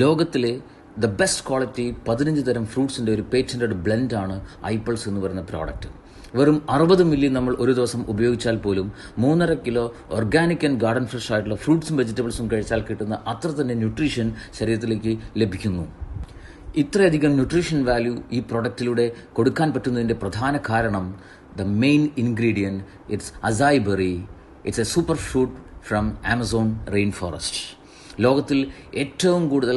ലോകത്തിലെ best quality 15 തരം ഫ്രൂട്ട്സിൻ്റെ ഒരു പേറ്റൻറ്റഡ് ബ്ലെൻഡാണ് ഐപ്പിൾസ് എന്ന് പറയുന്ന പ്രോഡക്റ്റ്. വെറും 60 മില്ലി നമ്മൾ ഒരു ദിവസം ഉപയോഗിച്ചാൽ പോലും 3.5 kilo organic and garden fresh ആയിട്ടുള്ള ഫ്രൂട്ട്സും വെജിറ്റബിൾസും കഴിച്ചാൽ കിട്ടുന്ന അത്ര തന്നെ ന്യൂട്രീഷൻ ശരീരത്തിലേക്ക് ലഭിക്കുന്നു. ഇത്രയധികം ന്യൂട്രീഷൻ വാല്യൂ ഈ പ്രോഡക്റ്റിലൂടെ കൊടുക്കാൻ പറ്റുന്നതിൻ്റെ പ്രധാന കാരണം main ingredient it's acai berry. It's a super fruit from Amazon rain forest. ലോകത്തിൽ ഏറ്റവും കൂടുതൽ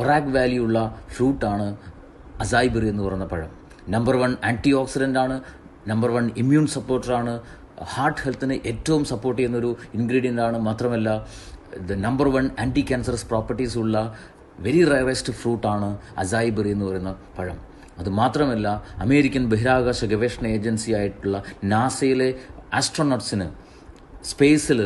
ഒറാഗ് വാല്യൂ ഉള്ള ഫ്രൂട്ടാണ് അസായ് ബെറി എന്ന് പറയുന്ന പഴം. നമ്പർ 1 ആൻറ്റി ഓക്സിഡൻ്റ് ആണ്, നമ്പർ 1 ഇമ്മ്യൂൺ സപ്പോർട്ടറാണ്, ഹാർട്ട് ഹെൽത്തിന് ഏറ്റവും സപ്പോർട്ട് ചെയ്യുന്നൊരു ഇൻഗ്രീഡിയൻ്റ് ആണ്. മാത്രമല്ല നമ്പർ 1 ആൻറ്റി ക്യാൻസറസ് പ്രോപ്പർട്ടീസ് ഉള്ള വെരി റയറസ്റ്റ് ഫ്രൂട്ടാണ് അസായ് ബെറി എന്ന് പറയുന്ന പഴം. അതുമാത്രമല്ല അമേരിക്കൻ ബഹിരാകാശ ഗവേഷണ ഏജൻസി ആയിട്ടുള്ള നാസയിലെ ആസ്ട്രോനോട്ട്സിന് സ്പേസിൽ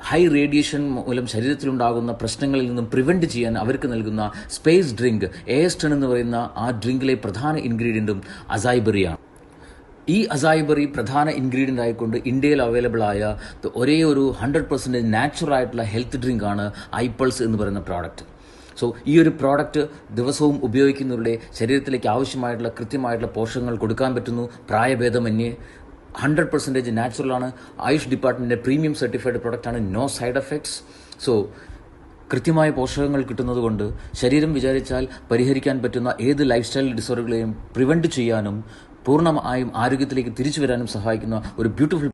ഹൈ റേഡിയേഷൻ മൂലം ശരീരത്തിലുണ്ടാകുന്ന പ്രശ്നങ്ങളിൽ നിന്നും പ്രിവെൻറ്റ് ചെയ്യാൻ അവർക്ക് നൽകുന്ന സ്പേസ് ഡ്രിങ്ക് എയർസ്റ്റൺ എന്ന് പറയുന്ന ആ ഡ്രിങ്കിലെ പ്രധാന ഇൻഗ്രീഡിയൻറ്റും അസായ് ബെറിയാണ്. ഈ അസായ് ബെറി പ്രധാന ഇൻഗ്രീഡിയൻ്റ് ആയിക്കൊണ്ട് ഇന്ത്യയിൽ അവൈലബിൾ ആയ ഒരേ ഒരു 100% നാച്ചുറൽ ആയിട്ടുള്ള ഹെൽത്ത് ഡ്രിങ്കാണ് ഐപ്പിൾസ് എന്ന് പറയുന്ന പ്രോഡക്റ്റ്. സോ ഈ ഒരു പ്രോഡക്റ്റ് ദിവസവും ഉപയോഗിക്കുന്നവരുടെ ശരീരത്തിലേക്ക് ആവശ്യമായിട്ടുള്ള കൃത്യമായിട്ടുള്ള പോഷകങ്ങൾ കൊടുക്കാൻ പറ്റുന്നു. പ്രായഭേദമന്യേ 100% നാച്ചുറലാണ്. ആയുഷ് ഡിപ്പാർട്ട്മെൻറ്റിൻ്റെ പ്രീമിയം സർട്ടിഫൈഡ് പ്രോഡക്റ്റാണ്. No side effects. സോ കൃത്യമായ പോഷകങ്ങൾ കിട്ടുന്നത് കൊണ്ട് ശരീരം വിചാരിച്ചാൽ പരിഹരിക്കാൻ പറ്റുന്ന ഏത് ലൈഫ് സ്റ്റൈൽ ഡിസോർഡറുകളെയും പ്രിവെൻറ്റ് ചെയ്യാനും പൂർണ്ണമായും ആരോഗ്യത്തിലേക്ക് തിരിച്ചു വരാനും സഹായിക്കുന്ന ഒരു ബ്യൂട്ടിഫുൾ